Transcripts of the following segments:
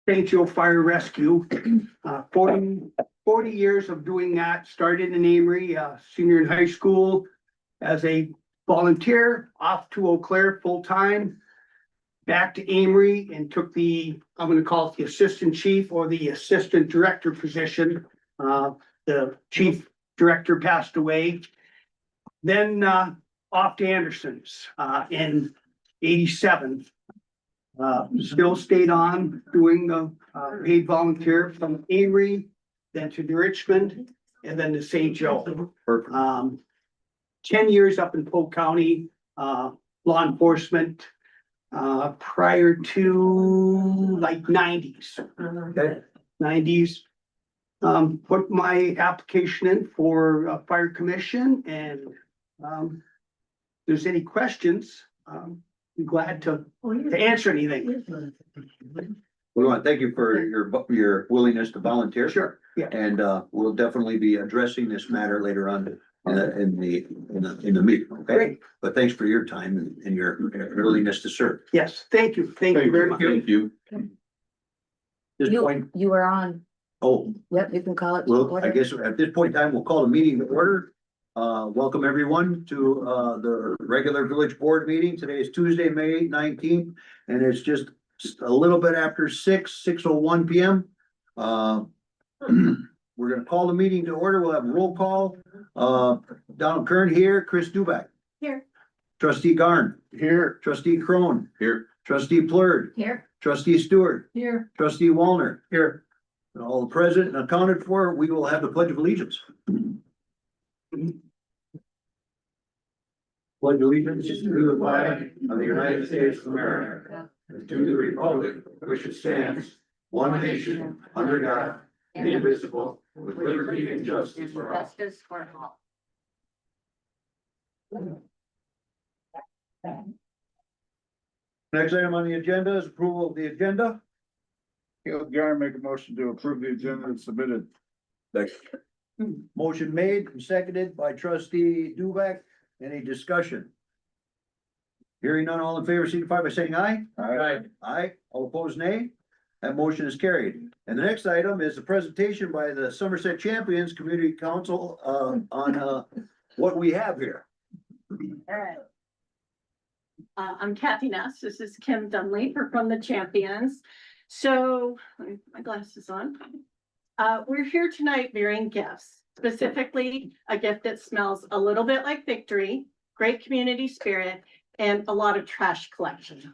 St. Joe Fire Rescue. 40 years of doing that, started in Amory, senior in high school as a volunteer, off to Eau Claire full-time, back to Amory and took the, I'm gonna call it the assistant chief or the assistant director position. The chief director passed away. Then off to Anderson's in 87. Still stayed on doing the paid volunteer from Amory, then to Richmond, and then to St. Joe. 10 years up in Polk County, law enforcement, prior to like 90s. Okay. 90s. Put my application in for a fire commission, and if there's any questions, I'm glad to answer anything. We want to thank you for your willingness to volunteer. Sure, yeah. And we'll definitely be addressing this matter later on in the meeting, okay? Great. But thanks for your time and your willingness to serve. Yes, thank you. Thank you very much. Thank you. This point, You were on. oh, Yep, you can call it. to well, order. I guess at this point in time, we'll call the meeting to order. Welcome everyone to the regular village board meeting. Today is Tuesday, May 19th, and it's just a little bit after 6:01 PM. We're gonna call the meeting to order. We'll have a roll call. Donald Kern here, Chris Dubak. Here. Trustee Garn. Here. Trustee Crone. Here. Trustee Plurd. Here. Trustee Stewart. Here. Trustee Wallner. Here. And all present and accounted for, we will have the pledge of allegiance. Pledge allegiance To the flag of the United States of America, and to the republic which it stands, one nation, under God, indivisible, with liberty and justice for all. Justice for all. Next item on the agenda is approval of the agenda. Caleb Garn make a motion to approve the agenda as submitted. Motion made and seconded by trustee Dubak. Any discussion? Hearing none, all in favor, signify by saying aye. Aye. Aye, all opposed, nay. That motion is carried. And the next item is the presentation by the Somerset Champions Community Council, on, what we have here. All right. I'm Kathy Ness. This is Kim Dunley. We're from the Champions. So, let me put my glasses on. We're here tonight bearing gifts, specifically a gift that smells a little bit like victory, great community spirit, and a lot of trash collection.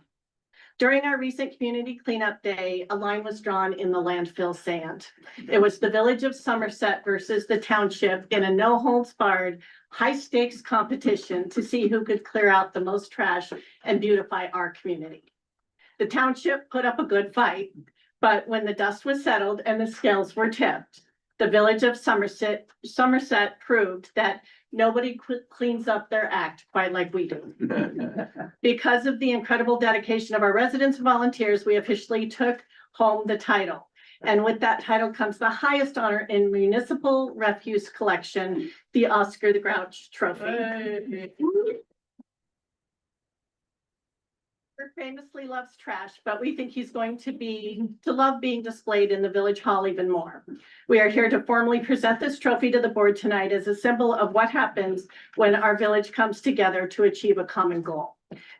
During our recent community cleanup day, a line was drawn in the landfill sand. It was the village of Somerset versus the township in a no holds barred, high stakes competition to see who could clear out the most trash and beautify our community. The township put up a good fight, but when the dust was settled and the scales were tipped, the village of Somerset proved that nobody cleans up their act quite like we do. Because of the incredible dedication of our residents and volunteers, we officially took home the title. And with that title comes the highest honor in municipal refuse collection, the Oscar the Grouch Trophy. Famously loves trash, but we think he's going to love being displayed in the village hall even more. We are here to formally present this trophy to the board tonight as a symbol of what happens when our village comes together to achieve a common goal.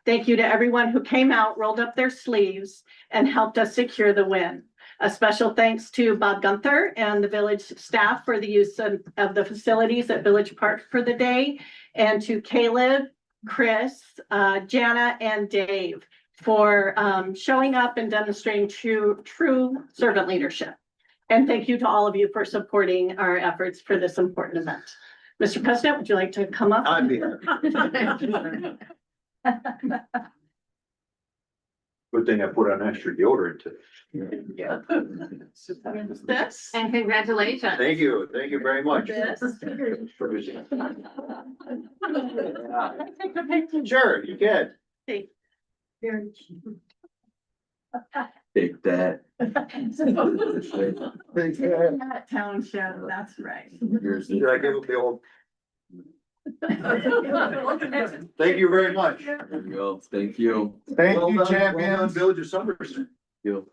Thank you to everyone who came out, rolled up their sleeves, and helped us secure the win. A special thanks to Bob Gunther and the village staff for the use of the facilities at Village Park for the day, and to Caleb, Chris, Jana, and Dave for showing up and demonstrating true servant leadership. And thank you to all of you for supporting our efforts for this important event. Mr. President, would you like to come up? I'd be happy. Good thing I put on extra deodorant today. This. And congratulations. Thank you very much. This. Take a picture. Sure, you can. Take that. That township, that's right. Did I give it the old? Thank you very much. There you go. Thank you. Well done, Village of Somerset. Thank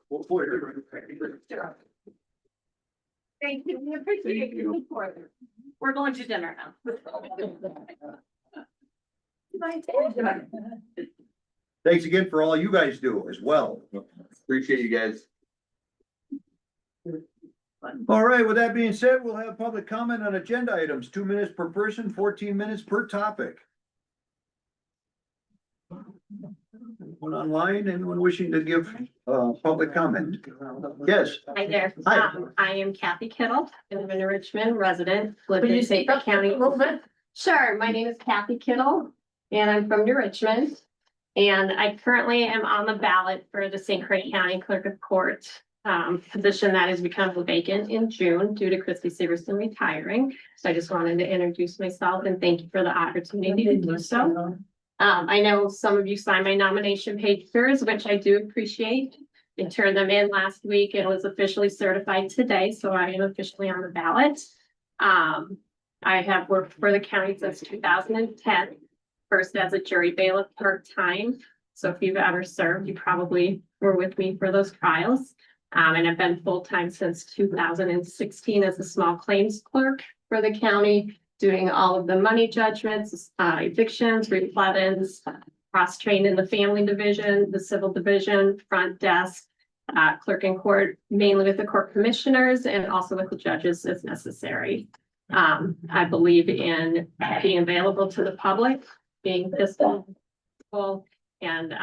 you, we appreciate your support. We're going to dinner now. Thanks again for all you guys do as well. Appreciate you guys. All right, with that being said, we'll have public comment on agenda items, 2 minutes per person, 14 minutes per topic. One online, anyone wishing to give public comment? Yes, Hi there, Hi. I am Kathy Kittle, I'm a Richmond resident, live in St. County. Sure, my name is Kathy Kittle, and I'm from New Richmond. And I currently am on the ballot for the St. Croix County Clerk of Court position that has become vacant in June due to Christy Severson retiring. So I just wanted to introduce myself and thank you for the opportunity to do so. I know some of you signed my nomination papers, which I do appreciate. I turned them in last week. It was officially certified today, so I am officially on the ballot. I have worked for the county since 2010, first as a jury bailiff part-time. So if you've ever served, you probably were with me for those trials. And I've been full-time since 2016 as a small claims clerk for the county, doing all of the money judgments, evictions, replevins, cross-trained in the family division, the civil division, front desk, clerk in court, mainly with the court commissioners and also with the judges as necessary. I believe in being available to the public, being fiscal, and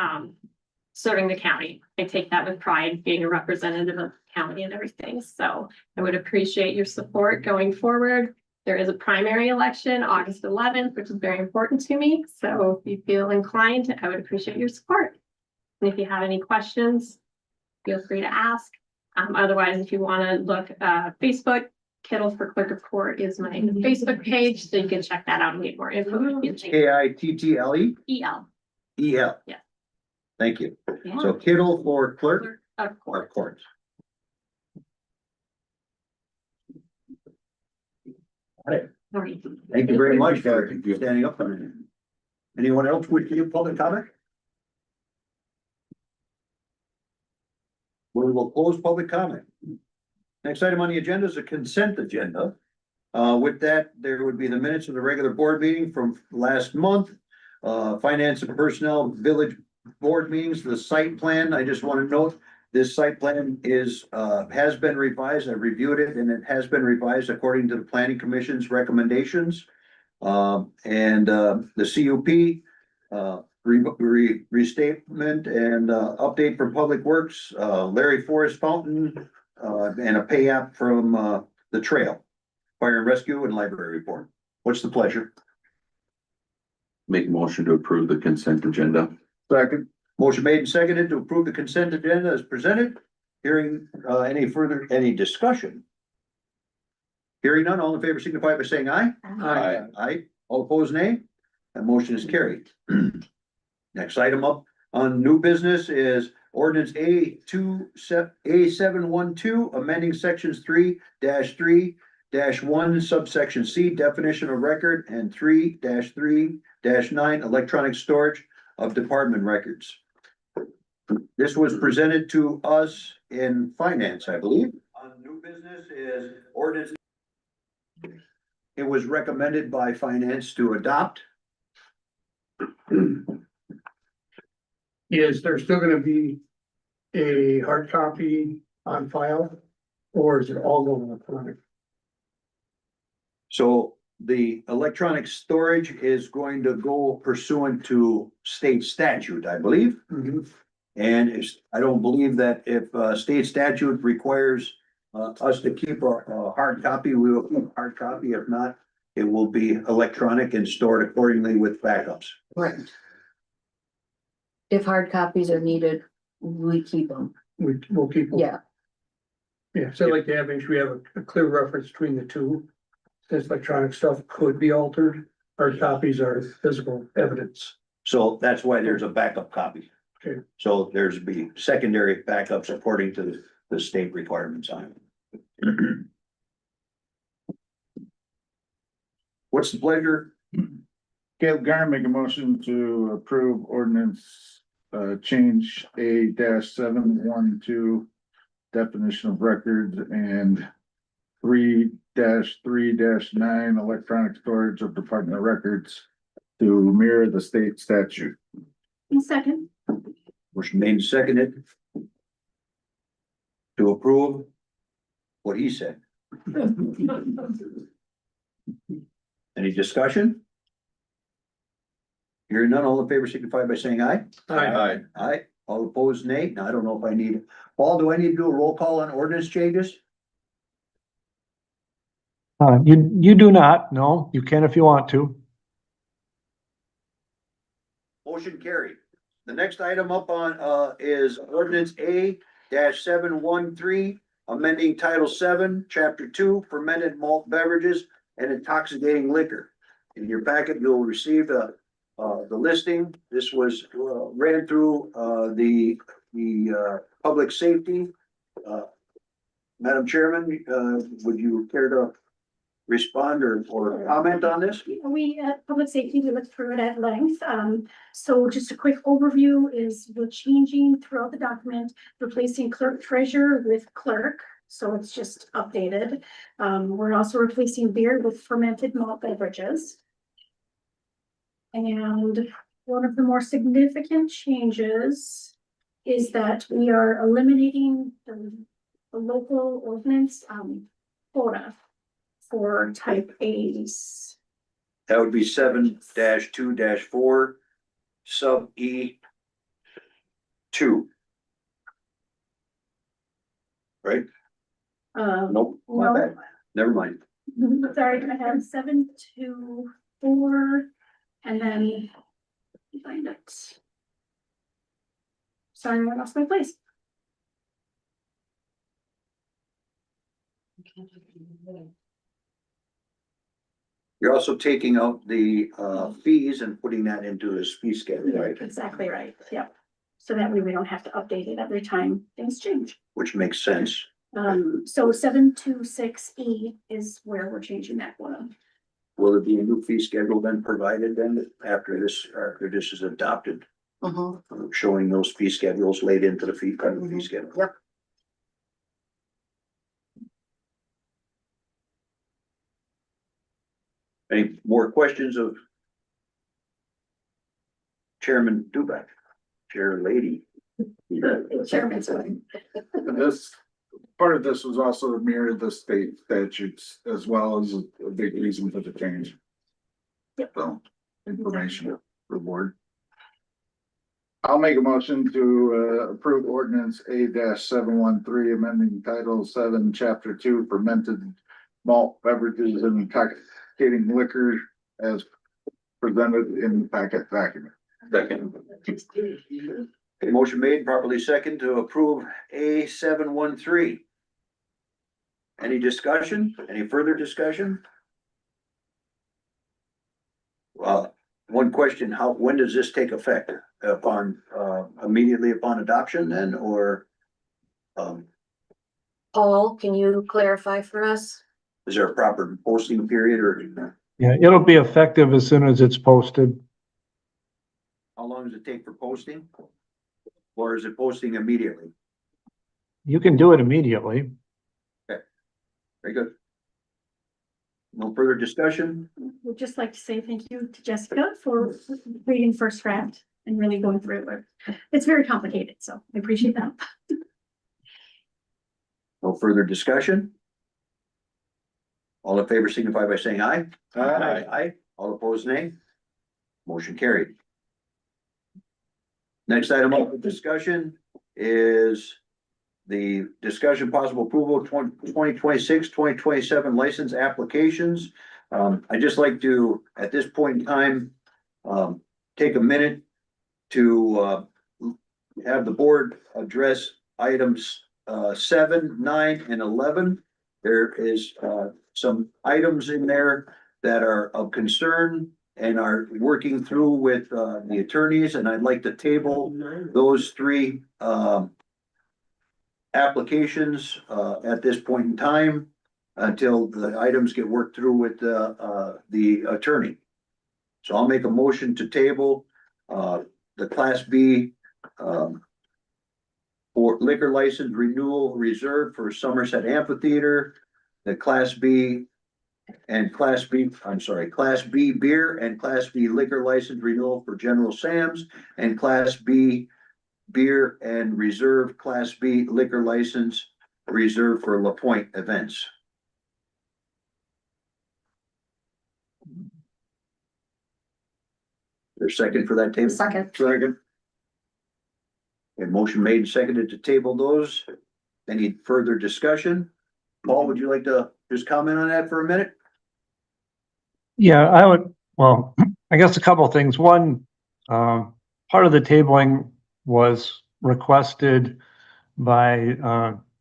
serving the county. I take that with pride, being a representative of the county and everything. So I would appreciate your support going forward. There is a primary election, August 11th, which is very important to me. So if you feel inclined, I would appreciate your support. And if you have any questions, feel free to ask. Otherwise, if you want to look, Facebook, Kittle for Clerk of Court is my Facebook page, so you can check that out and get more info. Kittle. EL. EL. Yeah. Thank you. Yeah. So Kittle for clerk Of of course. courts. Thank you very much for standing up on it. Anyone else wish to give public comment? We will close public comment. Next item on the agenda is a consent agenda. With that, there would be the minutes of the regular board meeting from last month. Finance and personnel village board meetings, the site plan. I just want to note, this site plan is, has been revised. I reviewed it and it has been revised according to the planning commission's recommendations. The CUP, restatement and, update for Public Works, Larry Forest Fountain, and a pay app from, the trail, fire and rescue and library report. What's the pleasure? Make a motion to approve the consent agenda. Second. Motion made and seconded to approve the consent agenda as presented. Hearing, any discussion? Hearing none, all in favor signify by saying aye. Aye. Aye, all opposed nay. That motion is carried. Next item up on new business is ordinance A712, amending sections 3-3-1 subsection C, definition of record, and 3-3-9 electronic storage of department records. This was presented to us in finance, I believe. On new business is ordinance. It was recommended by finance to adopt. Is there still gonna be a hard copy on file? Or is it all going electronic? So the electronic storage is going to go pursuant to state statute, I believe. And I don't believe that if state statute requires us to keep a hard copy, we will keep a hard copy. If not, it will be electronic and stored accordingly with backups. Right. If hard copies are needed, we keep them. We'll keep. Yeah, Yeah, so I'd like to make sure we have a clear reference between the two. Since electronic stuff could be altered, hard copies are physical evidence. So that's why there's a backup copy. Okay. So there's be secondary backups according to the state requirements on it. What's the pleasure? Caleb Garn make a motion to approve ordinance change A-712 definition of records and 3-3-9 electronic storage of Department of Records to mirror the state statute. Second. Motion made and seconded to approve what he said. Any discussion? Hearing none, all in favor signify by saying aye. Aye. Aye, all opposed, nay. Now, I don't know if I need, Paul, do I need to do a roll call on ordinance changes? You do not, no, you can if you want to. Motion carried. The next item up on, is ordinance A-713, amending Title 7, Chapter 2, fermented malt beverages and intoxicating liquor. In your packet, you'll receive, the listing. This was, ran through, the public safety. Madam Chairman, would you care to respond or comment on this? We at Public Safety, we looked through it at length. So just a quick overview is we're changing throughout the document, replacing clerk treasurer with clerk. So it's just updated. We're also replacing beer with fermented malt beverages. And one of the more significant changes is that we are eliminating the local ordinance quota for type A's. That would be 7-2-4 sub E 2. Right? Nope, my bad. Never mind. Sorry, I have 7-2-4 and then find it. Sorry, I lost my place. You're also taking out the fees and putting that into his fee schedule, right? Exactly right, yep. So that way we don't have to update it every time things change. Which makes sense. So 726E is where we're changing that one. Will there be a new fee schedule then provided then after this is adopted? Showing those fee schedules laid into the fee schedule. Yep. Any more questions of Chairman Dubek, Chair Lady? Chairman's one. And this, part of this was also to mirror the state statutes as well as a big reason for the change. Yep. So, information for the board. I'll make a motion to approve ordinance A-713, amending Title 7, Chapter 2, fermented malt beverages and intoxicating liquor as presented in the packet document. Second. A motion made, properly second to approve A-713. Any discussion? Any further discussion? One question, when does this take effect? Upon, immediately upon adoption then, or? Paul, can you clarify for us? Is there a proper posting period or Yeah, it'll be effective as soon as it's posted. how long does it take for posting? Or is it posting immediately? You can do it immediately. Very good. No further discussion? Would just like to say thank you to Jessica for reading first draft and really going through it. It's very complicated, so I appreciate that. No further discussion? All in favor signify by saying aye. Aye. All opposed, nay. Motion carried. Next item up for discussion is the discussion possible approval of 2026-2027 license applications. I'd just like to, at this point in time, take a minute to have the board address items 7, 9, and 11. There is some items in there that are of concern and are working through with the attorneys, and I'd like to table those three applications at this point in time until the items get worked through with the attorney. So I'll make a motion to table the Class B for liquor license renewal reserved for Somerset Amphitheater, the Class B Class B beer and Class B liquor license renewal for General Sam's, and Class B beer and reserve Class B liquor license reserved for La Pointe events. There's second for that table? Second. Second. A motion made and seconded to table those. Any further discussion? Paul, would you like to just comment on that for a minute? Yeah, I would, well, I guess a couple of things. One, part of the tabling was requested by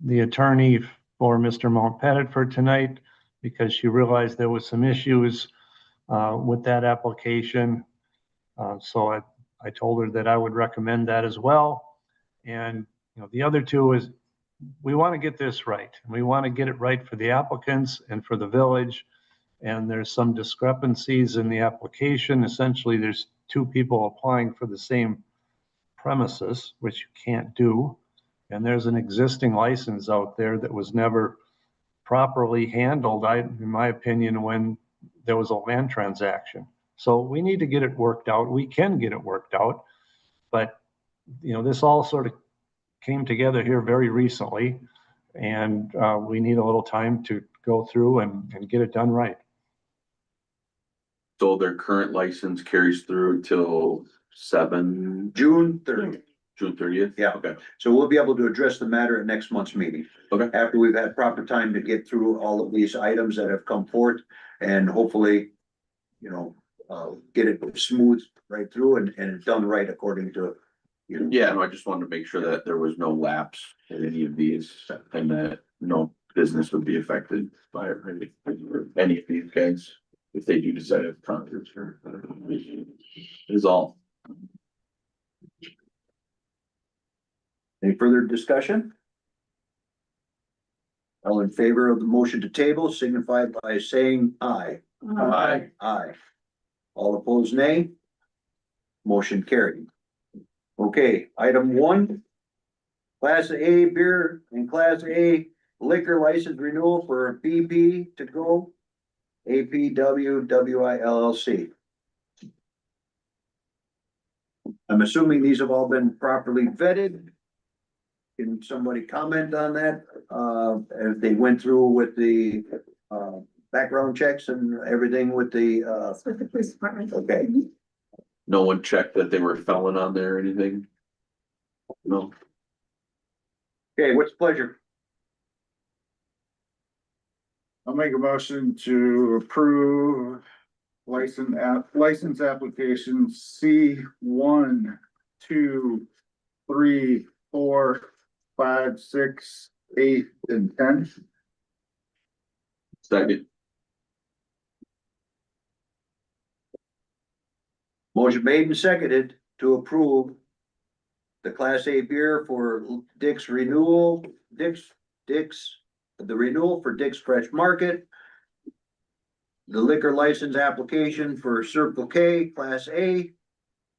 the attorney for Mr. Mountpettit for tonight because she realized there was some issues with that application. So I told her that I would recommend that as well. And, you know, the other two is we want to get this right. We want to get it right for the applicants and for the village. And there's some discrepancies in the application. Essentially, there's two people applying for the same premises, which you can't do. And there's an existing license out there that was never properly handled, in my opinion, when there was a land transaction. So we need to get it worked out. We can get it worked out. But, you know, this all sort of came together here very recently. And we need a little time to go through and get it done right. So their current license carries through till June 30th. June 30th? Yeah. Okay. So we'll be able to address the matter at next month's meeting. Okay. After we've had proper time to get through all of these items that have come forth and hopefully, you know, get it smooth right through and done right according to, you know. Yeah, no, I just wanted to make sure that there was no lapse in any of these and that no business would be affected by it, really, or any of these guys, if they do decide to conference or is all. Any further discussion? All in favor of the motion to table signify by saying aye. Aye. Aye. All opposed, nay. Motion carried. Okay, item 1. Class A beer and Class A liquor license renewal for BP to go. APW WI LLC. I'm assuming these have all been properly vetted. Can somebody comment on that? If they went through with the background checks and everything with the It's with the police department. okay. No one checked that they were a felon on there or anything? No. Okay, what's the pleasure? I'll make a motion to approve license application C 1, 2, 3, 4, 5, 6, 8, and 10. Second. Motion made and seconded to approve the Class A beer for Dick's renewal, the renewal for Dick's Fresh Market. The liquor license application for Circle K, Class A,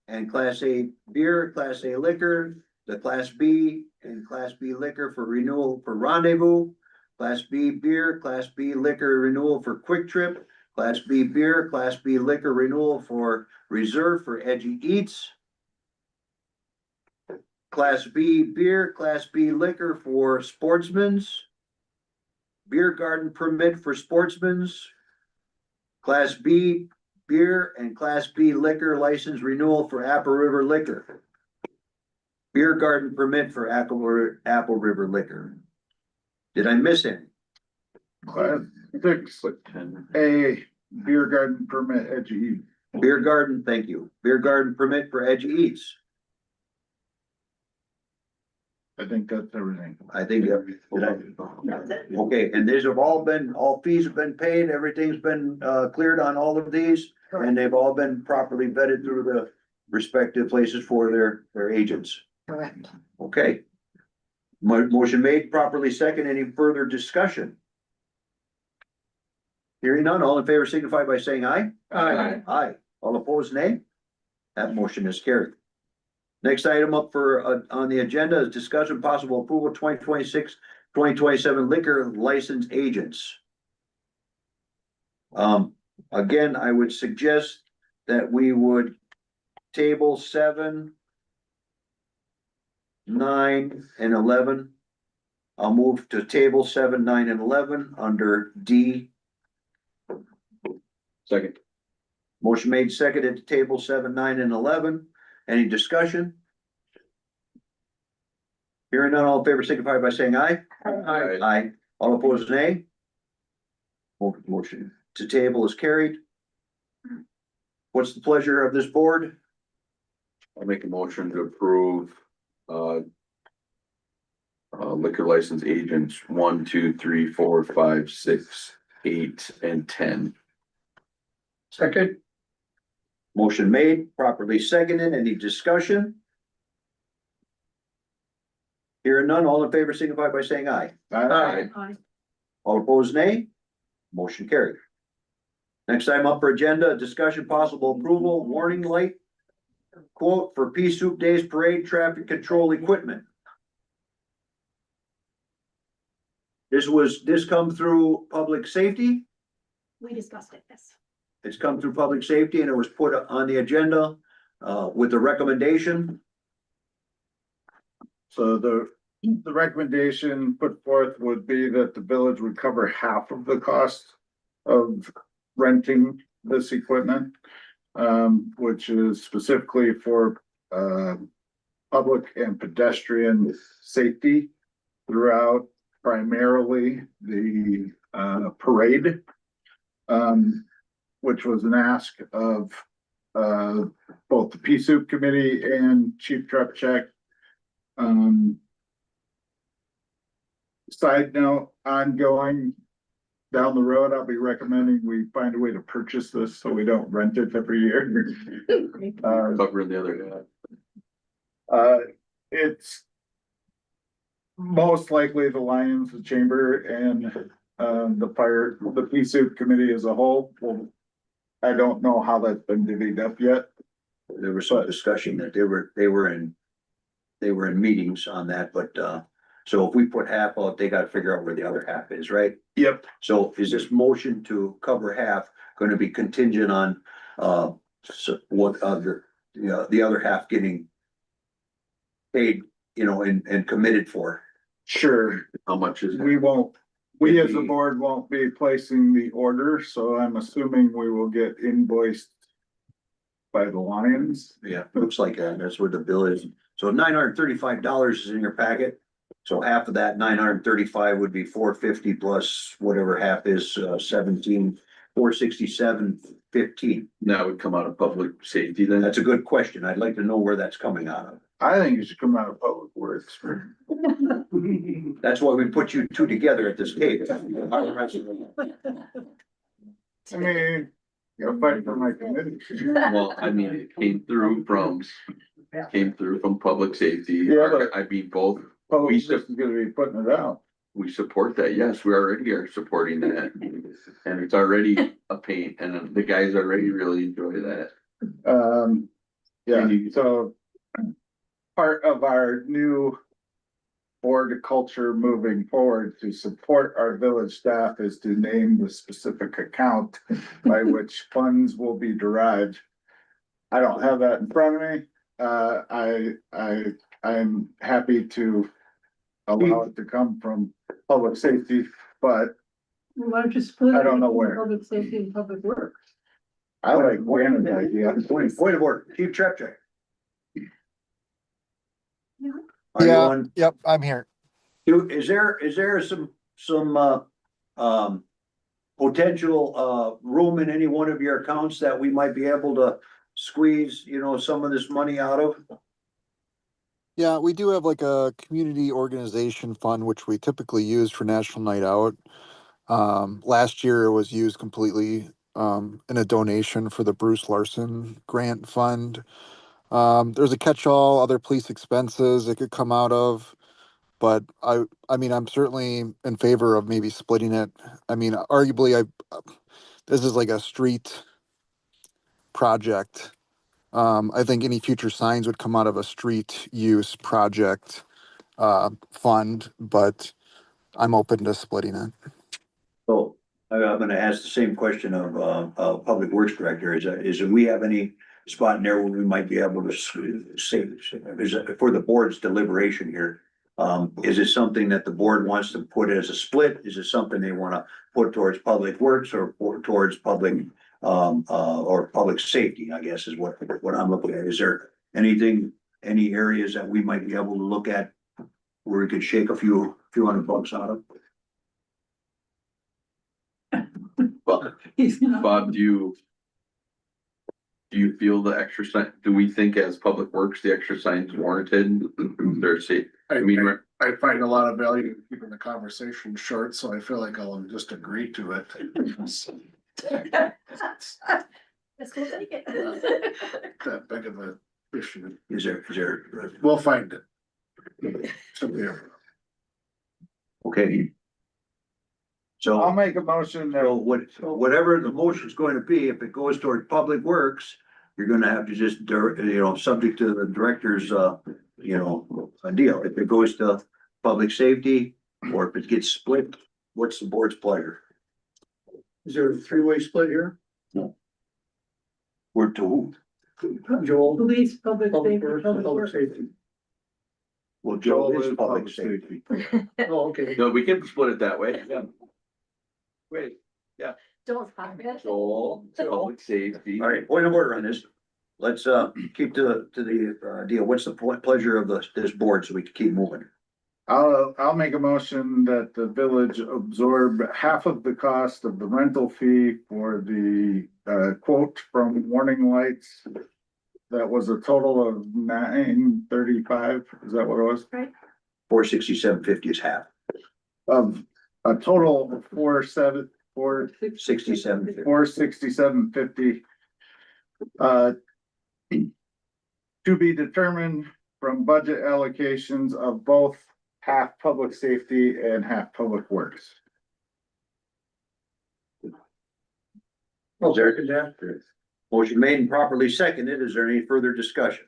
and Class A beer, Class A liquor, the Class B and Class B liquor for renewal for Rendezvous, Class B beer, Class B liquor renewal for Quick Trip, Class B beer, Class B liquor renewal for Reserve for Edgy Eats, Class B beer, Class B liquor for Sportsman's, beer garden permit for Sportsman's, Class B beer and Class B liquor license renewal for Apple River Liquor. Beer garden permit for Apple River Liquor. Did I miss any? Class 6 A beer garden permit Edgy. Beer garden, thank you. Beer garden permit for Edgy Eats. I think that's everything. I think, did I? Okay, and these have all fees have been paid, everything's been cleared on all of these, and they've all been properly vetted through the respective places for their agents. Correct. Okay. Motion made, properly second. Any further discussion? Hearing none, all in favor signify by saying aye. Aye. Aye. All opposed, nay. That motion is carried. Next item up for, on the agenda is discussion possible approval 2026-2027 liquor license agents. Again, I would suggest that we would table 7, 9, and 11. I'll move to table 7, 9, and 11 under D. Second. Motion made, seconded to table 7, 9, and 11. Any discussion? Hearing none, all in favor signify by saying aye. Aye. Aye. All opposed, nay. Motion to table is carried. What's the pleasure of this board? I'll make a motion to approve, liquor license agents 1, 2, 3, 4, 5, 6, 8, and 10. Second. Motion made, properly seconded. Any discussion? Hearing none, all in favor signify by saying aye. Aye. All opposed, nay. Motion carried. Next item up for agenda, discussion possible approval, warning light quote for Pea Soup Days Parade traffic control equipment. This come through public safety. We discussed it, yes. It's come through public safety and it was put on the agenda, with the recommendation. So the recommendation put forth would be that the village would cover half of the cost of renting this equipment. Which is specifically for, public and pedestrian safety throughout primarily the, parade. Which was an ask of, both the Pea Soup Committee and Chief Trepchak. Side note, ongoing down the road, I'll be recommending we find a way to purchase this so we don't rent it every year. Covering the other guy. It's most likely the Lions, the Chamber, and the Pea Soup Committee as a whole. Well, I don't know how that's been divvied up yet. There was some discussion that they were in meetings on that, but, so if we put half out, they gotta figure out where the other half is, right? Yep. So is this motion to cover half gonna be contingent on, what other, the other half getting paid, and committed for? Sure, How much is it? we as a board won't be placing the order, so I'm assuming we will get invoiced by the Lions. Yeah, looks like that. That's where the bill is. So $935 is in your packet. So half of that 935 would be $450 plus whatever half is, 467.15. That would come out of public safety then? That's a good question. I'd like to know where that's coming out of. I think it should come out of Public Works. That's why we put you two together at this table. I mean, you're fighting for my committee. Well, I mean, it came through from public safety. Yeah, but- I mean, both, Public Works is gonna be putting it out. we support that. Yes, we already are supporting that. And it's already a pain and the guys already really enjoy that. Yeah, And you- so part of our new board culture moving forward to support our village staff is to name the specific account by which funds will be derived. I don't have that in front of me. I'm happy to allow it to come from public safety, but Why don't you split? I don't know where. Public safety and public works. I like Brandon's idea. Point of order, Chief Trepchak. Yeah. Are you Yeah. on? Yep, I'm here. Is there some, potential, room in any one of your accounts that we might be able to squeeze, some of this money out of? Yeah, we do have like a community organization fund, which we typically use for National Night Out. Last year it was used completely in a donation for the Bruce Larson Grant Fund. There's a catch-all, other police expenses it could come out of. But I mean, I'm certainly in favor of maybe splitting it. I mean, arguably, this is like a street project. I think any future signs would come out of a street use project fund, but I'm open to splitting it. So I'm gonna ask the same question of, Public Works Director, is that we have any spot in there where we might be able to say, is it for the board's deliberation here? Is it something that the board wants to put as a split? Is it something they wanna put towards Public Works or towards public, or public safety, I guess is what I'm looking at. Is there anything, any areas that we might be able to look at where we could shake a few $100 out of? Bob, do you feel the extra sign, do we think as Public Works, the extra signs warranted? There's I mean, I find a lot of value in keeping the conversation short, so I feel like I'll just agree to it. Let's go take it. That big of a issue. Is there, We'll find it. okay. So. I'll make a motion that. So whatever the motion's going to be, if it goes toward Public Works, you're gonna have to just, subject to the director's, a deal. If it goes to Public Safety, or if it gets split, what's the board's pleasure? Is there a three-way split here? We're to who? Joel? Police, public Public Works, Public Safety. Well, Joel is Public Safety. Oh, okay. no, we can split it that way. Wait, Don't forget. Joel, public safety. All right, point of order on this. Let's, keep to the, deal. What's the pleasure of this board so we can keep moving? I'll make a motion that the village absorb half of the cost of the rental fee for the quote from Warning Lights. That was a total of $935. Is that what it was? Right. $467.50 is half. Of a total of $67.50. $467.50. To be determined from budget allocations of both half public safety and half public works. Motion made and properly seconded. Is there any further discussion?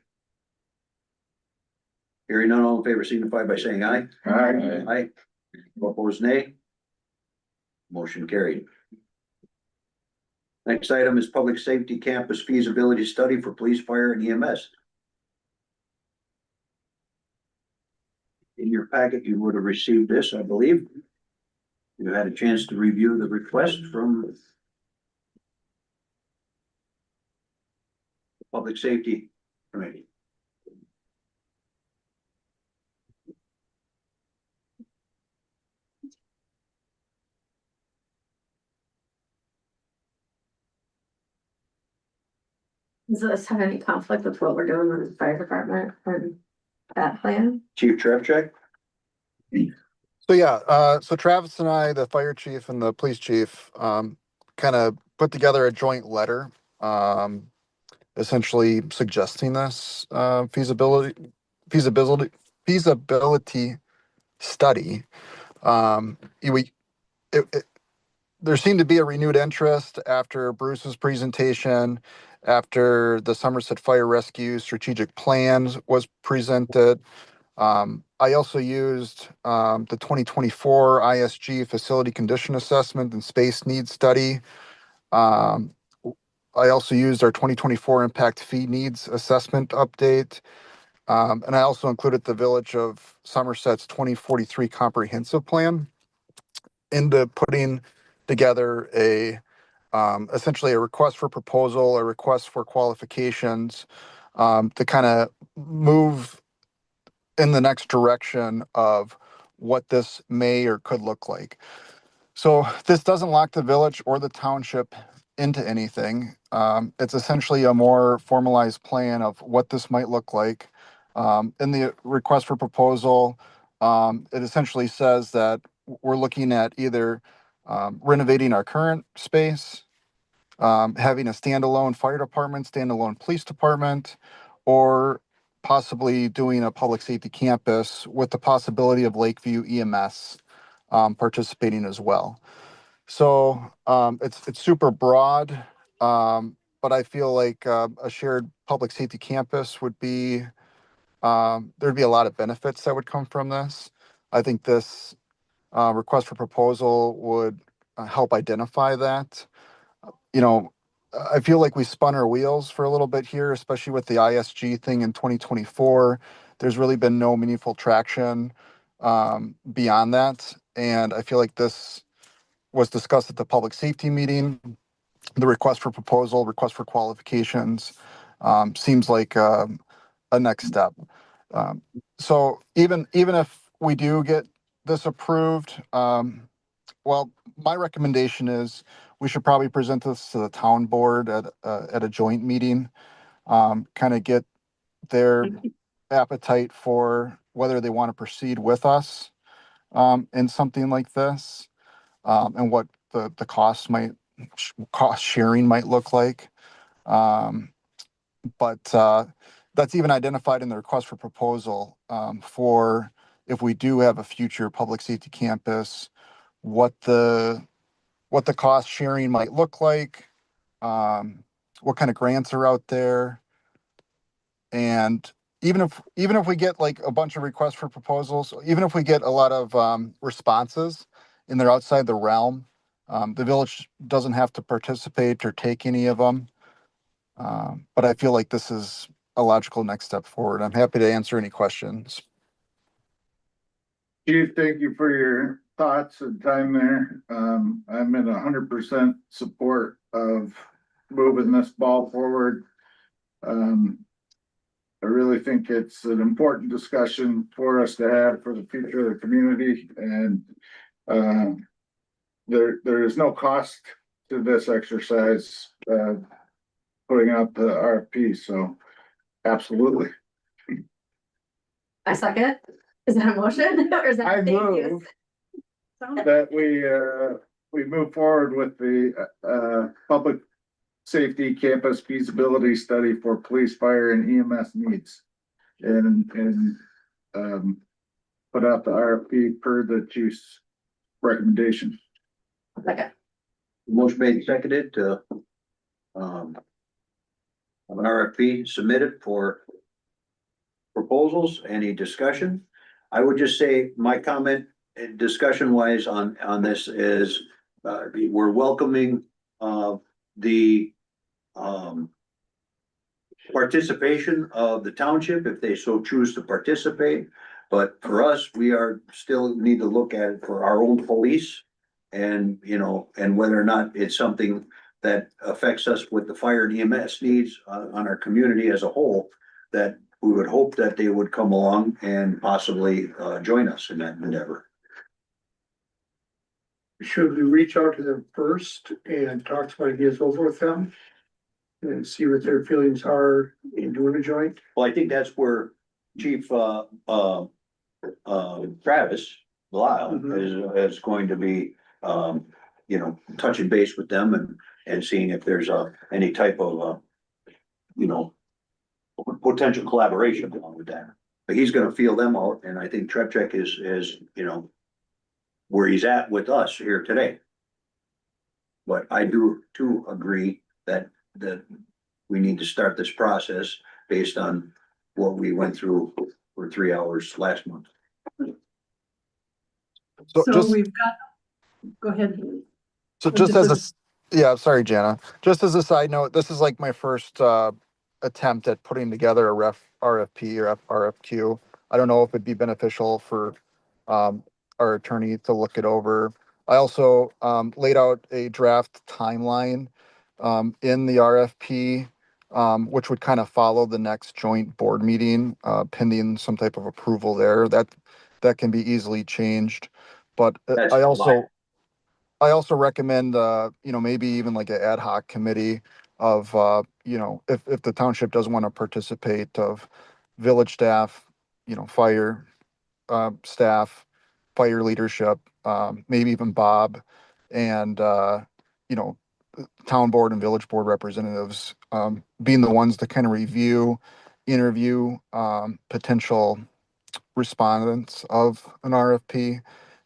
Hearing none, all in favor signify by saying aye. Aye. Aye. Opposed, nay. Motion carried. Next item is Public Safety Campus Feasibility Study for Police, Fire, and EMS. In your packet, you would have received this, I believe. You had a chance to review the request from the Public Safety Committee. Does this have any conflict with what we're doing with the fire department and that plan? Chief Trevchek? So yeah, so Travis and I, the fire chief and the police chief, kind of put together a joint letter, essentially suggesting this feasibility study. There seemed to be a renewed interest after Bruce's presentation, after the Somerset Fire Rescue Strategic Plans was presented. I also used the 2024 ISG Facility Condition Assessment and Space Needs Study. I also used our 2024 Impact Fee Needs Assessment Update. And I also included the Village of Somerset's 2043 Comprehensive Plan into putting together essentially a request for proposal, a request for qualifications, to kind of move in the next direction of what this may or could look like. So this doesn't lock the village or the township into anything. It's essentially a more formalized plan of what this might look like. In the request for proposal, it essentially says that we're looking at either renovating our current space, having a standalone fire department, standalone police department, or possibly doing a public safety campus with the possibility of Lakeview EMS participating as well. So it's super broad. but I feel like, a shared public safety campus would be, there'd be a lot of benefits that would come from this. I think this, request for proposal would, help identify that. You know, I feel like we spun our wheels for a little bit here, especially with the ISG thing in 2024. There's really been no meaningful traction, beyond that. And I feel like this was discussed at the public safety meeting. The request for proposal, request for qualifications, seems like, a next step. Um, so even if we do get this approved, well, my recommendation is we should probably present this to the town board at a joint meeting. Kind of get their appetite for whether they want to proceed with us, in something like this, and what the cost sharing might look like. Um, but that's even identified in the request for proposal, for if we do have a future public safety campus, what the cost sharing might look like, what kind of grants are out there. And even if we get like a bunch of requests for proposals, even if we get a lot of, responses and they're outside the realm, the village doesn't have to participate or take any of them. But I feel like this is a logical next step forward. I'm happy to answer any questions. Chief, thank you for your thoughts and time there. I'm in 100% support of moving this ball forward. I really think it's an important discussion for us to have for the future of the community, and there is no cost to this exercise, putting out the RFP, so absolutely. I second. Is that a motion or is that? I thank you? move that we move forward with the public safety campus feasibility study for police, fire, and EMS needs, and put out the RFP per the chief's recommendation. Second. Motion made and seconded to, have an RFP submitted for proposals. Any discussion? I would just say my comment, discussion wise on this is, we're welcoming, the, participation of the township if they so choose to participate. But for us, we are still need to look at it for our own police, and, you know, and whether or not it's something that affects us with the fire and EMS needs on our community as a whole, that we would hope that they would come along and possibly join us in that endeavor. Should we reach out to them first and talk some ideas over with them? And see what their feelings are in doing a joint? Well, I think that's where Chief Travis Belial is going to be, you know, touching base with them and seeing if there's any type of, you know, potential collaboration along with that. But he's gonna feel them out, and I think Trepchek is, you know, where he's at with us here today. But I do too agree that we need to start this process based on what we went through for 3 hours last month. So just, we've got, go ahead. so just as yeah, sorry, Jana. Just as a side note, this is like my first, attempt at putting together a RFP or RFQ. I don't know if it'd be beneficial for, our attorney to look it over. I also, laid out a draft timeline, in the RFP, which would kind of follow the next joint board meeting, pending some type of approval there. That can be easily changed. But That's I fine. also recommend, you know, maybe even like an ad hoc committee of, you know, if the township doesn't want to participate, of village staff, you know, fire, staff, fire leadership, maybe even Bob, and, you know, town board and village board representatives, being the ones to kind of review, interview, potential respondents of an RFP,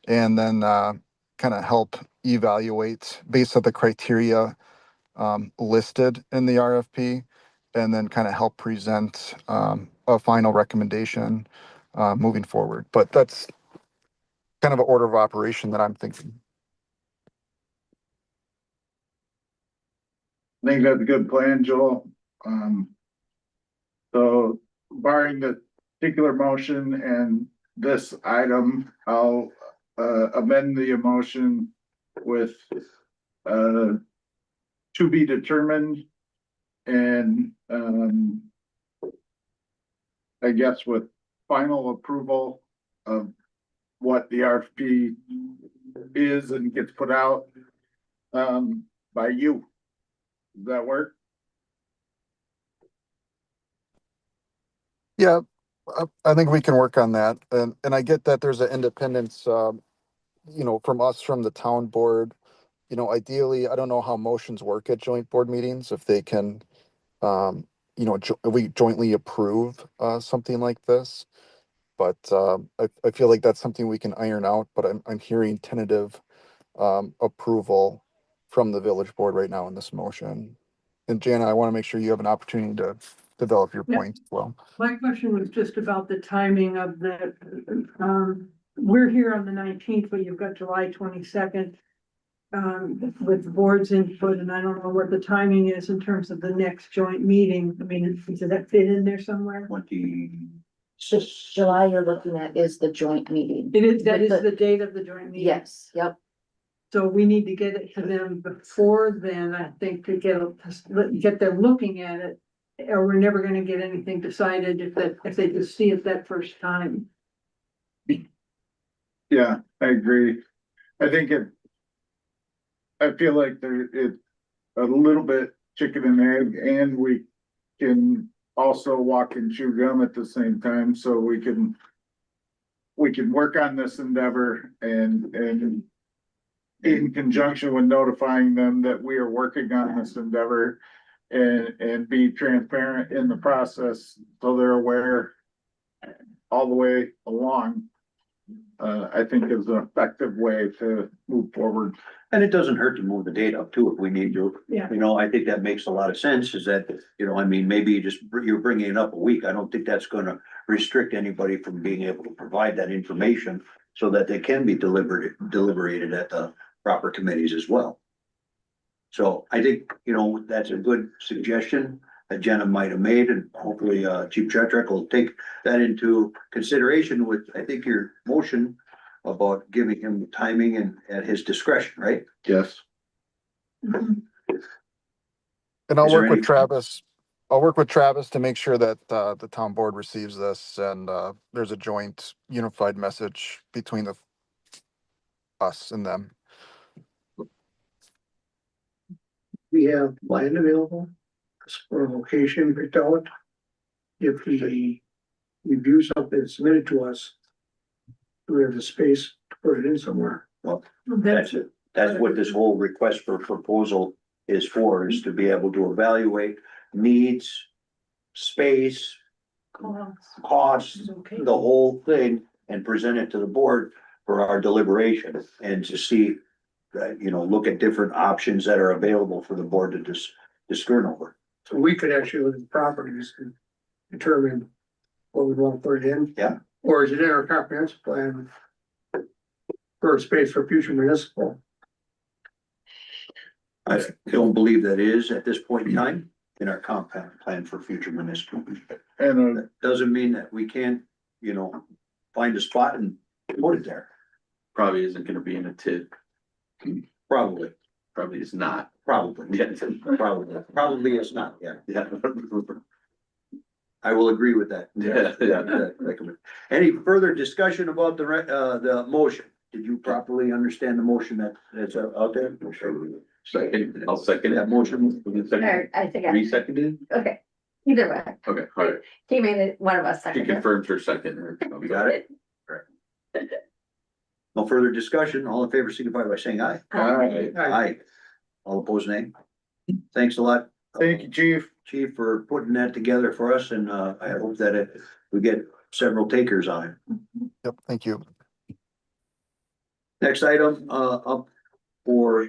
and then, kind of help evaluate based on the criteria, listed in the RFP, and then kind of help present a final recommendation moving forward. But that's kind of an order of operation that I'm thinking. I think that's a good plan, Joel. So barring the particular motion and this item, I'll amend the motion with to be determined and I guess with final approval of what the RFP is and gets put out by you. Does that work? Yeah, I think we can work on that. And I get that there's an independence, from us, from the town board. Ideally, I don't know how motions work at joint board meetings, if they can, we jointly approve something like this. But I feel like that's something we can iron out, but I'm hearing tentative approval from the village board right now in this motion. And Jana, I want to make sure you have an opportunity to develop your Yeah. point as well. My question was just about the timing of the, we're here on the 19th, but you've got July 22nd. With the board's input, and I don't know what the timing is in terms of the next joint meeting. I mean, does that fit in there somewhere? 20. July you're looking at is the joint meeting. It is, that is With the- the date of the joint meeting. Yes, yep. So we need to get it to them before then, I think, to get them looking at it. Or we're never gonna get anything decided if they just see it that first time. Yeah, I agree. I think I feel like it's a little bit chicken and egg, and we can also walk and chew gum at the same time, so we can work on this endeavor and in conjunction with notifying them that we are working on this endeavor and be transparent in the process so they're aware all the way along. I think is an effective way to move forward. And it doesn't hurt to move the date up too if we need to. Yeah. I think that makes a lot of sense is that, maybe you're bringing it up a week. I don't think that's gonna restrict anybody from being able to provide that information so that they can be deliberated at the proper committees as well. So I think, that's a good suggestion that Jenna might have made, and hopefully, Chief Chetrek will take that into consideration with, I think, your motion about giving him timing and at his discretion, right? Yes. And I'll Is there work with any- Travis. I'll work with Travis to make sure that the town board receives this and there's a joint unified message between us and them. We have land available for a location picked out. If we review something submitted to us, we have the space to put it in somewhere. Well, That's that's it. That's what this whole request for proposal is for, is to be able to evaluate needs, space, costs, okay. the whole thing, and present it to the board for our deliberation and to see that, look at different options that are available for the board to discern over. So we could actually look at properties and determine what we want to put it in. Yeah. Or is it in our comprehensive plan for space for future municipal? I don't believe that is at this point in time in our compound plan for future municipal. And That doesn't mean that we can't, find a spot and put it there. Probably isn't gonna be in a TID, Probably, probably is not. probably, Yeah. probably it's not, yeah. Yeah. I will agree with that. Yeah. That recommend. Any further discussion about the motion? Did you properly understand the motion that's out there? Second, I'll second That that motion, Or I think I, Reseconded? okay, either way, Okay, all right. he made it, one of us She seconded. confirms her second. you got it? No further discussion. All in favor, signify by saying aye. Aye. All opposed, nay. Thanks a lot. thank you, chief. Chief, for putting that together for us, and I hope that we get several takers on it. Yep, thank you. Next item up for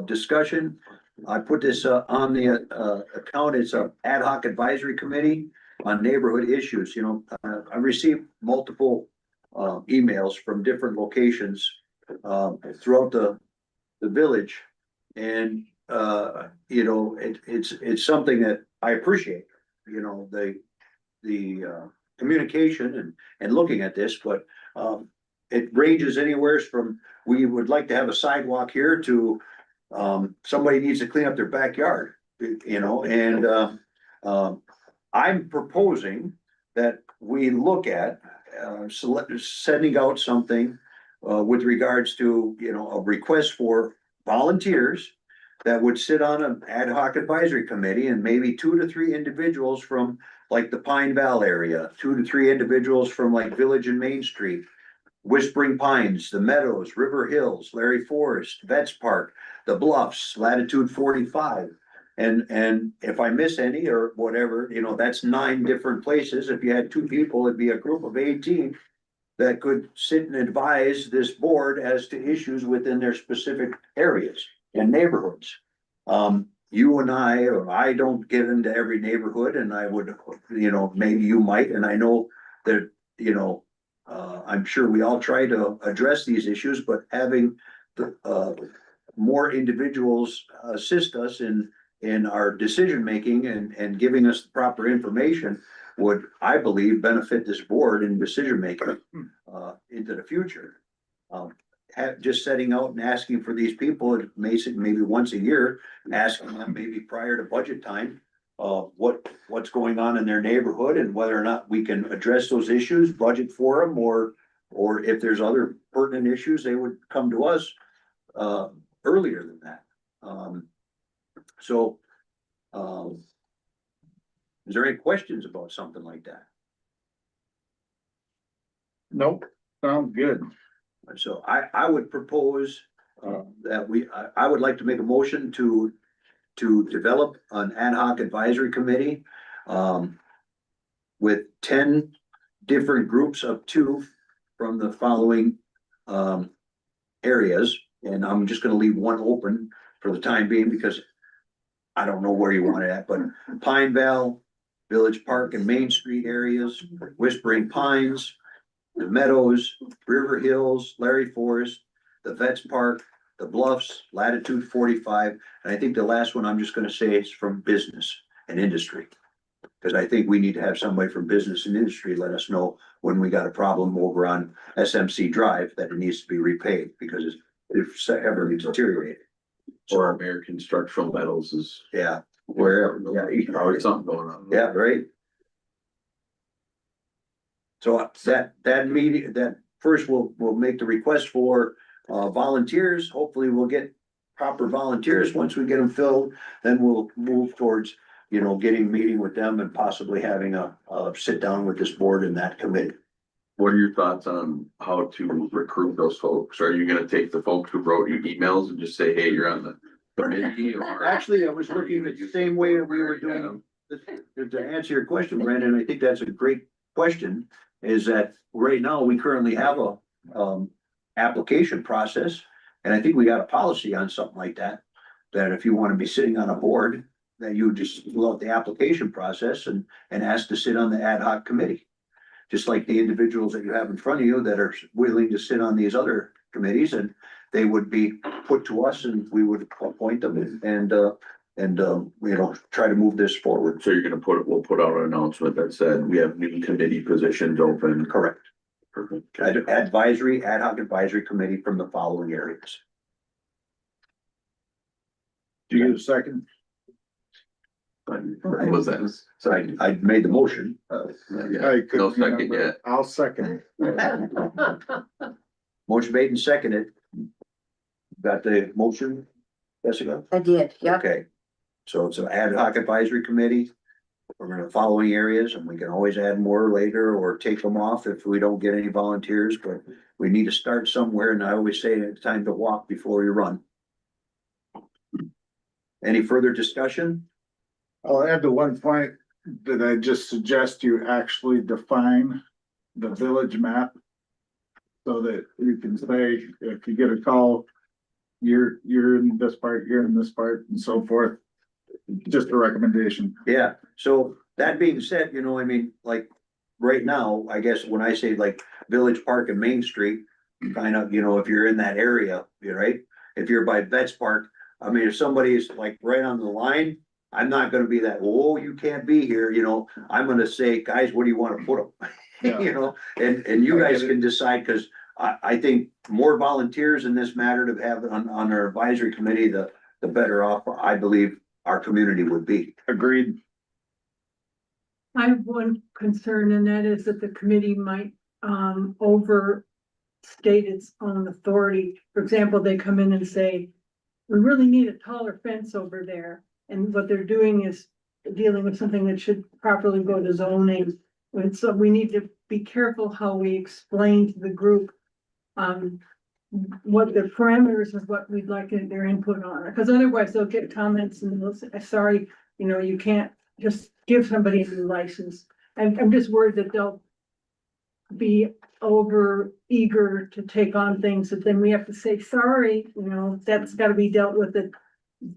discussion I put this on the account. It's a ad hoc advisory committee on neighborhood issues. You know, I received multiple emails from different locations throughout the village. And you know, it's something that I appreciate, you know, the communication and looking at this, but it ranges anywhere from, we would like to have a sidewalk here to somebody needs to clean up their backyard, you know, and I'm proposing that we look at sending out something with regards to, you know, a request for volunteers that would sit on an ad hoc advisory committee, and maybe 2 to 3 individuals from like the Pine Val area, 2 to 3 individuals from like Village and Main Street, Whispering Pines, the Meadows, River Hills, Larry Forest, Vets Park, the Bluffs, Latitude 45. And if I miss any or whatever, you know, that's 9 different places. If you had 2 people, it'd be a group of 18 that could sit and advise this board as to issues within their specific areas and neighborhoods. You and I, or I don't get into every neighborhood, and I would, you know, maybe you might, and I know that, you know, I'm sure we all try to address these issues, but having the more individuals assist us in our decision-making and giving us the proper information would, I believe, benefit this board in decision-making into the future. Just setting out and asking for these people, maybe once a year, asking them maybe prior to budget time, what's going on in their neighborhood and whether or not we can address those issues, budget for them, or if there's other pertinent issues, they would come to us earlier than that. Is there any questions about something like that? Nope, sounds good. So I would propose that I would like to make a motion to develop an ad hoc advisory committee with 10 different groups of 2 from the following areas. And I'm just gonna leave one open for the time being because I don't know where you want it at, but Pine Val, Village Park and Main Street areas, Whispering Pines, the Meadows, River Hills, Larry Forest, the Vets Park, the Bluffs, Latitude 45. And I think the last one I'm just gonna say is from business and industry. Cause I think we need to have somebody from business and industry let us know when we got a problem over on SMC Drive that it needs to be repaid because it's ever deteriorated. Or American Structural Metals is. Yeah, wherever, yeah. Always something going on. Yeah, right. So that meeting, that first we'll make the request for volunteers. Hopefully we'll get proper volunteers. Once we get them filled, then we'll move towards, you know, meeting with them and possibly having a sit down with this board and that committee. What are your thoughts on how to recruit those folks? Are you gonna take the folks who wrote you emails and just say, hey, you're on the committee? Or Actually, I was looking at the same way that we were doing, to answer your question, Brandon, I think that's a great question, is that right now we currently have a application process. And I think we got a policy on something like that, that if you want to be sitting on a board, that you just fill out the application process and ask to sit on the ad hoc committee. Just like the individuals that you have in front of you that are willing to sit on these other committees, and they would be put to us and we would appoint them and you know, try to move this forward. So we'll put out an announcement that said we have new committee positions open. Correct. Perfect. Ad hoc advisory committee from the following areas. Do you get a second? What was that? So I made the motion. Yeah, I couldn't no second remember. yet. I'll second. Motion made and seconded. Got the motion, Jessica? I did, yep. Okay, so it's an ad hoc advisory committee. We're gonna following areas and we can always add more later or take them off if we don't get any volunteers, but we need to start somewhere. And I always say it's time to walk before you run. Any further discussion? I'll add to one point that I just suggest you actually define the village map. So that you can say, if you get a call you're in this part, you're in this part and so forth. Just a recommendation. Yeah, so that being said, you know, I mean, like, right now, I guess when I say like Village Park and Main Street, kind of, you know, if you're in that area, you're right? If you're by Vets Park, I mean, if somebody's like right on the line, I'm not gonna be that, oh, you can't be here, you know, I'm gonna say, guys, where do you wanna put them? Yeah. You know, and you guys can decide, cause I think more volunteers in this matter to have on our advisory committee, the better off, I believe, our community would be. Agreed. I have one concern, and that is that the committee might overstate its own authority. For example, they come in and say, we really need a taller fence over there. And what they're doing is dealing with something that should properly go to zoning. And so we need to be careful how we explain to the group what the parameters of what we'd like their input on, because otherwise they'll get comments and they'll say, sorry, you know, you can't just give somebody a new license. And I'm just worried that they'll be over eager to take on things that then we have to say, sorry, you know, that's gotta be dealt with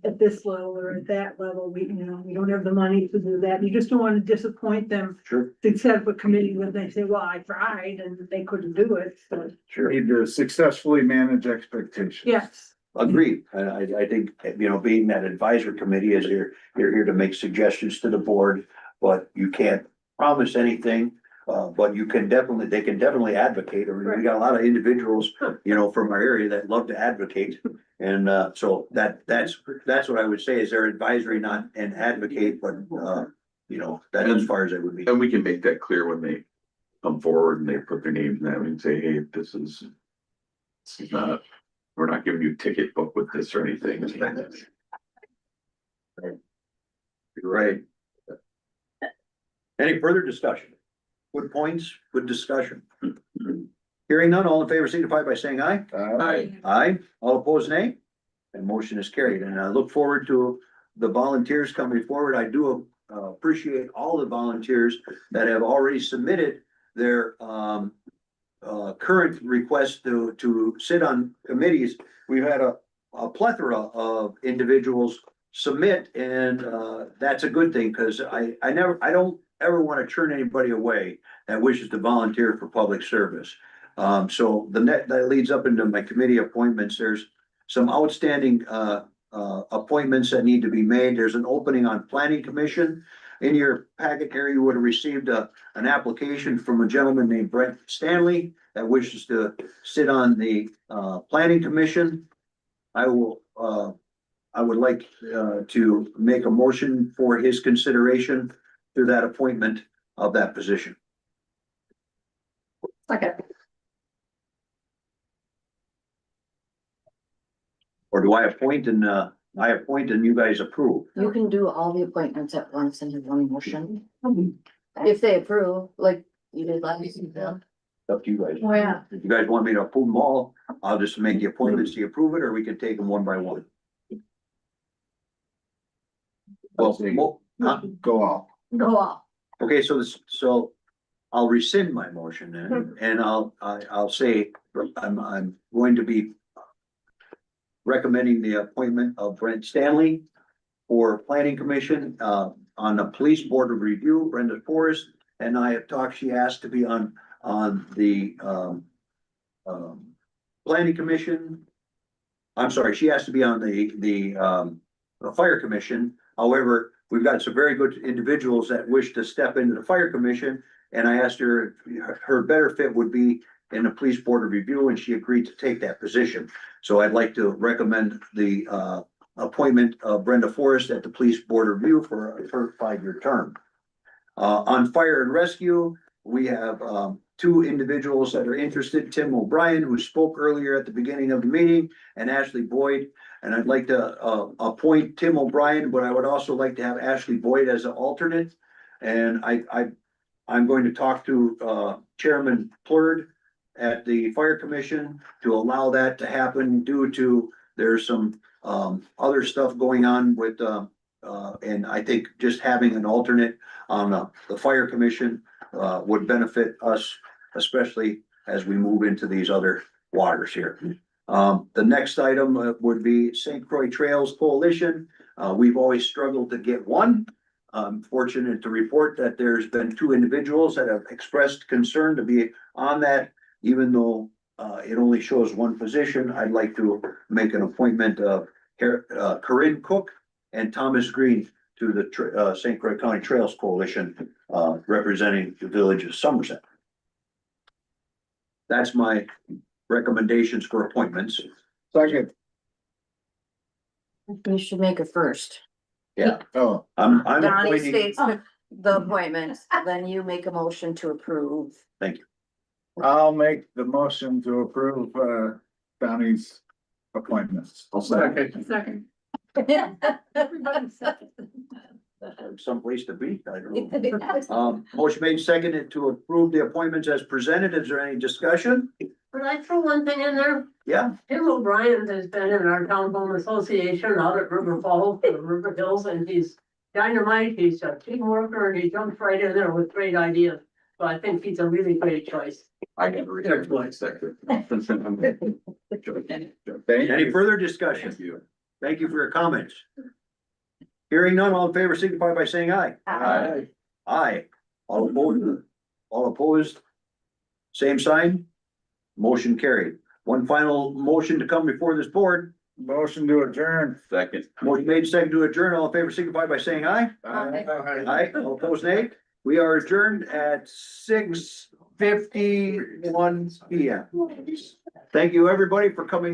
at this level or at that level. We, you know, we don't have the money to do that. You just don't want to disappoint them. Sure. To set up a committee when they say, well, I tried and they couldn't do it, so, Sure. Need to successfully manage expectations. yes. Agreed, and I think, you know, being that advisory committee is you're here to make suggestions to the board, but you can't promise anything. But you can definitely, they can definitely advocate, I mean, we got a lot of individuals, you know, from our area that love to advocate. And, so that's what I would say is their advisory, not an advocate, but, you know, that's as far as it would be. And we can make that clear when they come forward and they put their names in that and say, hey, this is not, we're not giving you a ticket book with this or anything. Right. Any further discussion? Good points, good discussion. Hearing none, all in favor signify by saying aye. Aye. Aye, all opposed nay, and motion is carried, and I look forward to the volunteers coming forward. I do appreciate all the volunteers that have already submitted their current request to sit on committees. We've had a plethora of individuals submit, and that's a good thing, because I don't ever want to turn anybody away that wishes to volunteer for public service. So that leads up into my committee appointments. There's some outstanding appointments that need to be made. There's an opening on planning commission. In your packet here, you would have received an application from a gentleman named Brent Stanley that wishes to sit on the planning commission. I would like to make a motion for his consideration through that appointment of that position. Okay. Or do I appoint and you guys approve? You can do all the appointments at once in one motion. If they approve, like you did last year. Up to you guys. Oh, yeah. If you guys want me to approve them all, I'll just make the appointments to approve it, or we can take them one by one. Well, Go off. Go off. okay, so I'll rescind my motion then, and I'll say, I'm going to be recommending the appointment of Brent Stanley for planning commission, on the police board of review, Brenda Forrest, and I have talked, she asked to be on the, planning commission. I'm sorry, she has to be on the fire commission. However, we've got some very good individuals that wish to step into the fire commission. And I asked her, her better fit would be in the police board of review, and she agreed to take that position. So I'd like to recommend the appointment of Brenda Forrest at the police board of review for her 5-year term. On fire and rescue, we have two individuals that are interested, Tim O'Brien, who spoke earlier at the beginning of the meeting, and Ashley Boyd. And I'd like to appoint Tim O'Brien, but I would also like to have Ashley Boyd as an alternate. And I'm going to talk to Chairman Plurd at the Fire Commission to allow that to happen due to there's some other stuff going on with and I think just having an alternate on the Fire Commission would benefit us, especially as we move into these other waters here. The next item would be St. Croix Trails Coalition. We've always struggled to get one. I'm fortunate to report that there's been two individuals that have expressed concern to be on that, even though it only shows one position. I'd like to make an appointment of Corinne Cook and Thomas Green to the St. Croix County Trails Coalition, representing the village of Somerset. That's my recommendations for appointments. Second. You should make it first. Yeah, Oh, I'm Donnie appointing, states the appointments, then you make a motion to approve. I'll make the motion to approve, Donnie's appointments. I'll second. Second. Everybody second. Someplace to be, I don't know. Motion made seconded to approve the appointments as presented. Is there any discussion? Would I throw one thing in there? Yeah, Tim O'Brien has been in our town home association out at River Falls, River Hills, and he's dynamite. He's a team worker and he jumps right in there with great ideas. So I think he's a really great choice. I can reject my second. any further discussion? Thank you. Thank you for your comments. Hearing none, all in favor signify by saying aye. Aye. Aye. All opposed, same sign. Motion carried. One final motion to come before this board. Motion to adjourn. Second. Motion made second to adjourn. All in favor signify by saying aye. Aye. All opposed, nay. We are adjourned at 6:51 PM. Thank you, everybody, for coming.